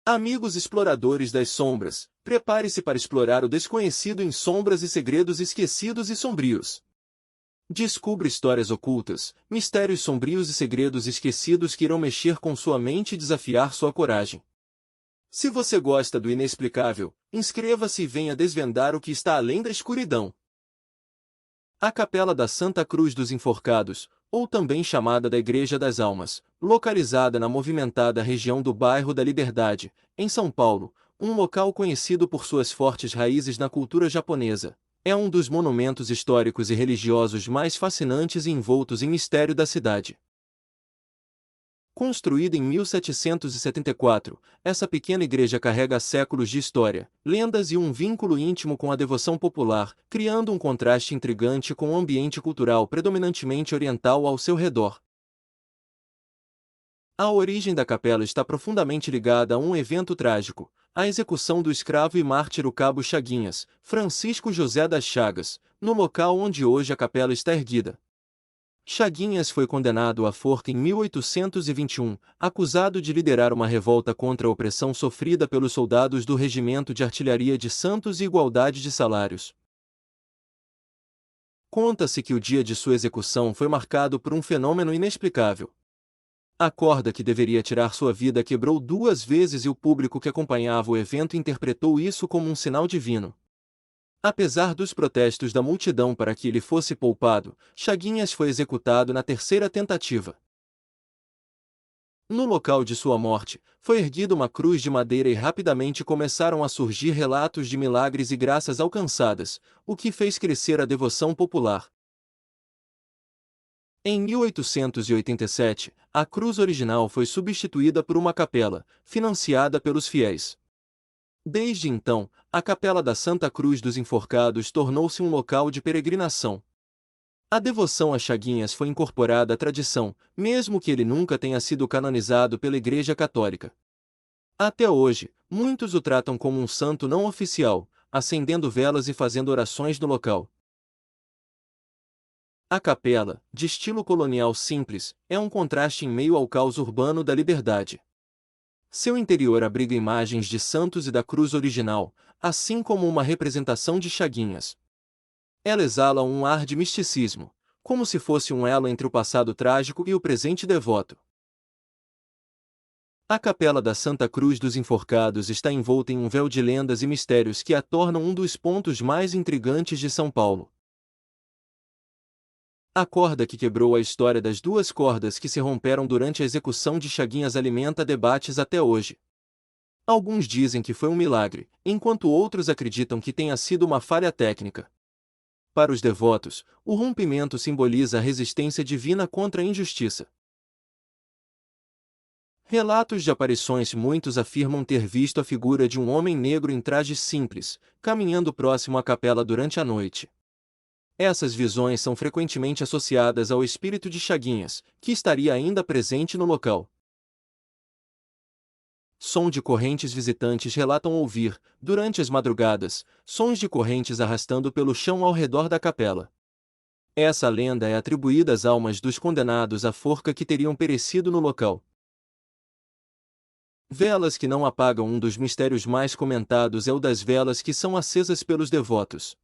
Amigos exploradores das sombras, prepare-se para explorar o desconhecido em sombras e segredos esquecidos e sombrios. Descubra histórias ocultas, mistérios sombrios e segredos esquecidos que irão mexer com sua mente e desafiar sua coragem. Se você gosta do inexplicável, inscreva-se e venha desvendar o que está além da escuridão. A Capela da Santa Cruz dos Enforcados, ou também chamada da Igreja das Almas, localizada na movimentada região do bairro da Liberdade, em São Paulo, um local conhecido por suas fortes raízes na cultura japonesa, é um dos monumentos históricos e religiosos mais fascinantes e envoltos em mistério da cidade. Construída em 1774, essa pequena igreja carrega séculos de história, lendas e um vínculo íntimo com a devoção popular, criando um contraste intrigante com o ambiente cultural predominantemente oriental ao seu redor. A origem da capela está profundamente ligada a um evento trágico, a execução do escravo e mártir o cabo Chaguinhas, Francisco José das Chagas, no local onde hoje a capela está erguida. Chaguinhas foi condenado à forca em 1821, acusado de liderar uma revolta contra a opressão sofrida pelos soldados do Regimento de Artilharia de Santos e igualdade de salários. Conta-se que o dia de sua execução foi marcado por um fenômeno inexplicável. A corda que deveria tirar sua vida quebrou 2 vezes e o público que acompanhava o evento interpretou isso como um sinal divino. Apesar dos protestos da multidão para que ele fosse poupado, Chaguinhas foi executado na terceira tentativa. No local de sua morte, foi erguida uma cruz de madeira e rapidamente começaram a surgir relatos de milagres e graças alcançadas, o que fez crescer a devoção popular. Em 1887, a cruz original foi substituída por uma capela, financiada pelos fiéis. Desde então, a Capela da Santa Cruz dos Enforcados tornou-se um local de peregrinação. A devoção a Chaguinhas foi incorporada à tradição, mesmo que ele nunca tenha sido canonizado pela Igreja Católica. Até hoje, muitos o tratam como um santo não oficial, acendendo velas e fazendo orações no local. A capela, de estilo colonial simples, é um contraste em meio ao caos urbano da Liberdade. Seu interior abriga imagens de santos e da cruz original, assim como uma representação de Chaguinhas. Ela exala um ar de misticismo, como se fosse um elo entre o passado trágico e o presente devoto. A Capela da Santa Cruz dos Enforcados está envolta em um véu de lendas e mistérios que a tornam um dos pontos mais intrigantes de São Paulo. A corda que quebrou a história das 2 cordas que se romperam durante a execução de Chaguinhas alimenta debates até hoje. Alguns dizem que foi um milagre, enquanto outros acreditam que tenha sido uma falha técnica. Para os devotos, o rompimento simboliza a resistência divina contra a injustiça. Relatos de aparições. Muitos afirmam ter visto a figura de um homem negro em traje simples, caminhando próximo à capela durante a noite. Essas visões são frequentemente associadas ao espírito de Chaguinhas, que estaria ainda presente no local. Som de correntes. Visitantes relatam ouvir, durante as madrugadas, sons de correntes arrastando pelo chão ao redor da capela. Essa lenda é atribuída às almas dos condenados à forca que teriam perecido no local. Velas que não apagam. Um dos mistérios mais comentados é o das velas que são acesas pelos devotos.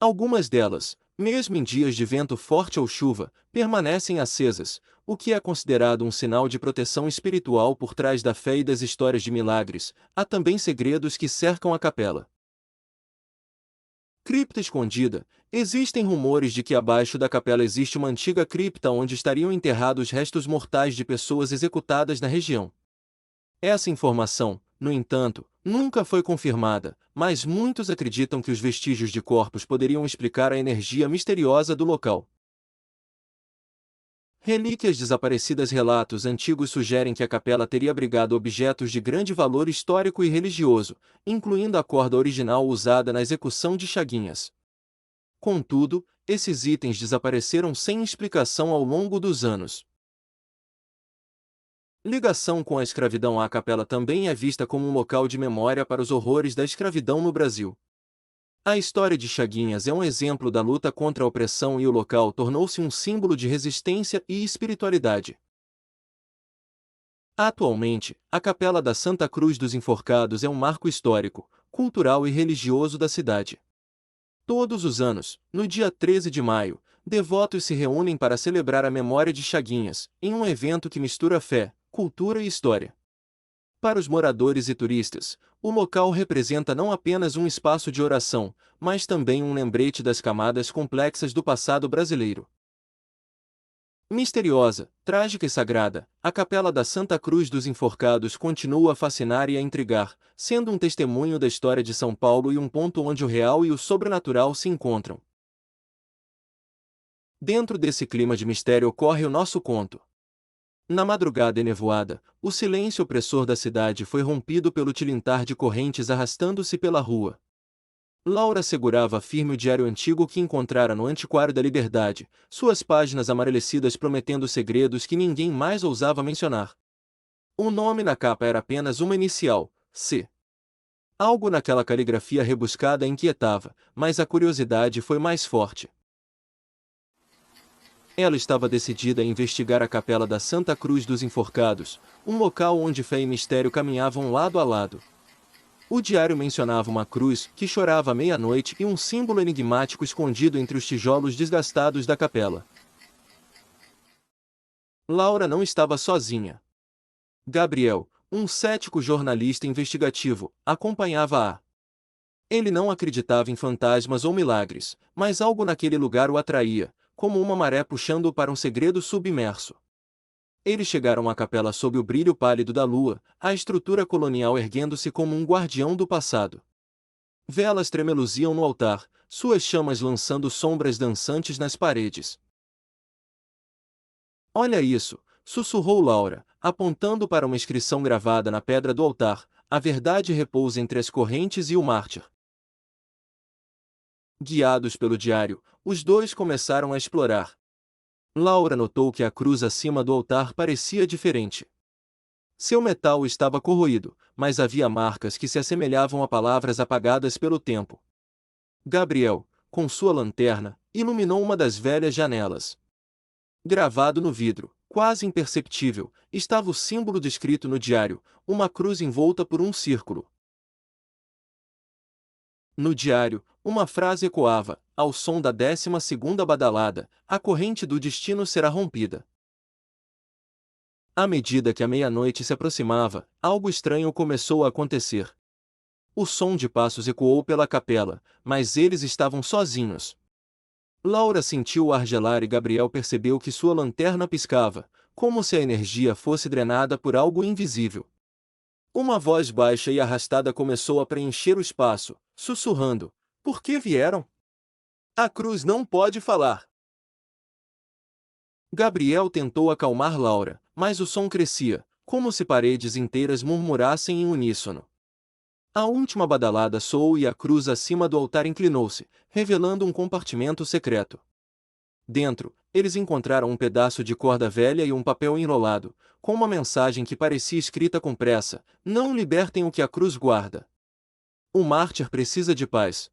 Algumas delas, mesmo em dias de vento forte ou chuva, permanecem acesas, o que é considerado um sinal de proteção espiritual. Por trás da fé e das histórias de milagres, há também segredos que cercam a capela. Cripta escondida. Existem rumores de que abaixo da capela existe uma antiga cripta onde estariam enterrados restos mortais de pessoas executadas na região. Essa informação, no entanto, nunca foi confirmada, mas muitos acreditam que os vestígios de corpos poderiam explicar a energia misteriosa do local. Relíquias desaparecidas. Relatos antigos sugerem que a capela teria abrigado objetos de grande valor histórico e religioso, incluindo a corda original usada na execução de Chaguinhas. Contudo, esses itens desapareceram sem explicação ao longo dos anos. Ligação com a escravidão. A capela também é vista como um local de memória para os horrores da escravidão no Brasil. A história de Chaguinhas é um exemplo da luta contra a opressão e o local tornou-se um símbolo de resistência e espiritualidade. Atualmente, a Capela da Santa Cruz dos Enforcados é um marco histórico, cultural e religioso da cidade. Todos os anos, no dia 13 de maio, devotos se reúnem para celebrar a memória de Chaguinhas, em um evento que mistura fé, cultura e história. Para os moradores e turistas, o local representa não apenas um espaço de oração, mas também um lembrete das camadas complexas do passado brasileiro. Misteriosa, trágica e sagrada, a Capela da Santa Cruz dos Enforcados continua a fascinar e a intrigar, sendo um testemunho da história de São Paulo e um ponto onde o real e o sobrenatural se encontram. Dentro desse clima de mistério ocorre o nosso conto. Na madrugada enevoada, o silêncio opressor da cidade foi rompido pelo tilintar de correntes arrastando-se pela rua. Laura segurava firme o diário antigo que encontrara no Antiquário da Liberdade, suas páginas amarelecidas prometendo segredos que ninguém mais ousava mencionar. O nome na capa era apenas uma inicial, C. Algo naquela caligrafia rebuscada a inquietava, mas a curiosidade foi mais forte. Ela estava decidida a investigar a Capela da Santa Cruz dos Enforcados, um local onde fé e mistério caminhavam lado a lado. O diário mencionava uma cruz que chorava à meia-noite e um símbolo enigmático escondido entre os tijolos desgastados da capela. Laura não estava sozinha. Gabriel, um cético jornalista investigativo, acompanhava-a. Ele não acreditava em fantasmas ou milagres, mas algo naquele lugar o atraía, como uma maré puxando-o para um segredo submerso. Eles chegaram à capela sob o brilho pálido da lua, a estrutura colonial erguendo-se como um guardião do passado. Velas tremeluziam no altar, suas chamas lançando sombras dançantes nas paredes. "Olha isso", sussurrou Laura, apontando para uma inscrição gravada na pedra do altar: "A verdade repousa entre as correntes e o mártir." Guiados pelo diário, os dois começaram a explorar. Laura notou que a cruz acima do altar parecia diferente. Seu metal estava corroído, mas havia marcas que se assemelhavam a palavras apagadas pelo tempo. Gabriel, com sua lanterna, iluminou uma das velhas janelas. Gravado no vidro, quase imperceptível, estava o símbolo descrito no diário, uma cruz envolta por um círculo. No diário, uma frase ecoava: "Ao som da 12ª badalada, a corrente do destino será rompida." À medida que a meia-noite se aproximava, algo estranho começou a acontecer. O som de passos ecoou pela capela, mas eles estavam sozinhos. Laura sentiu o ar gelar e Gabriel percebeu que sua lanterna piscava, como se a energia fosse drenada por algo invisível. Uma voz baixa e arrastada começou a preencher o espaço, sussurrando: "Por que vieram? A cruz não pode falar." Gabriel tentou acalmar Laura, mas o som crescia, como se paredes inteiras murmurassem em uníssono. A última badalada soou e a cruz acima do altar inclinou-se, revelando um compartimento secreto. Dentro, eles encontraram um pedaço de corda velha e um papel enrolado, com uma mensagem que parecia escrita com pressa: "Não libertem o que a cruz guarda. O mártir precisa de paz."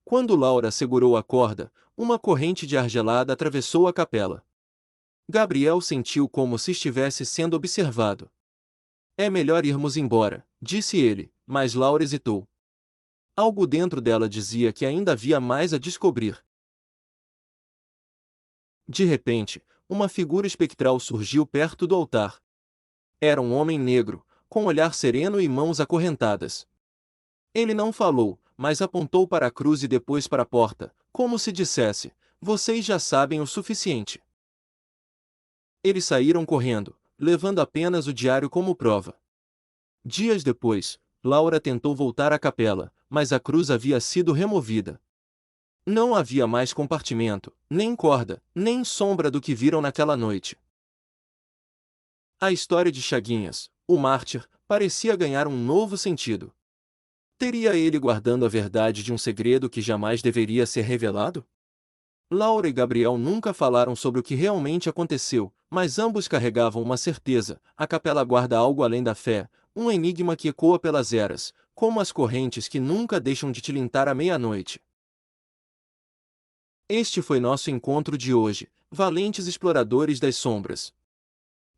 Quando Laura segurou a corda, uma corrente de ar gelada atravessou a capela. Gabriel sentiu como se estivesse sendo observado. "É melhor irmos embora", disse ele, mas Laura hesitou. Algo dentro dela dizia que ainda havia mais a descobrir. De repente, uma figura espectral surgiu perto do altar. Era um homem negro, com olhar sereno e mãos acorrentadas. Ele não falou, mas apontou para a cruz e depois para a porta, como se dissesse: "Vocês já sabem o suficiente." Eles saíram correndo, levando apenas o diário como prova. Dias depois, Laura tentou voltar à capela, mas a cruz havia sido removida. Não havia mais compartimento, nem corda, nem sombra do que viram naquela noite. A história de Chaguinhas, o mártir, parecia ganhar um novo sentido. Teria ele guardando a verdade de um segredo que jamais deveria ser revelado? Laura e Gabriel nunca falaram sobre o que realmente aconteceu, mas ambos carregavam uma certeza: a capela guarda algo além da fé, um enigma que ecoa pelas eras, como as correntes que nunca deixam de tilintar à meia-noite. Este foi nosso encontro de hoje, valentes exploradores das sombras.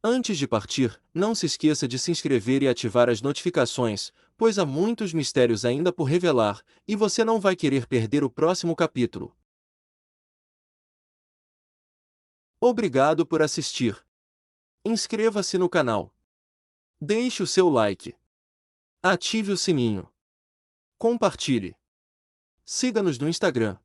Antes de partir, não se esqueça de se inscrever e ativar as notificações, pois há muitos mistérios ainda por revelar, e você não vai querer perder o próximo capítulo. Obrigado por assistir. Inscreva-se no canal. Deixe o seu like. Ative o sininho. Compartilhe. Siga-nos no Instagram.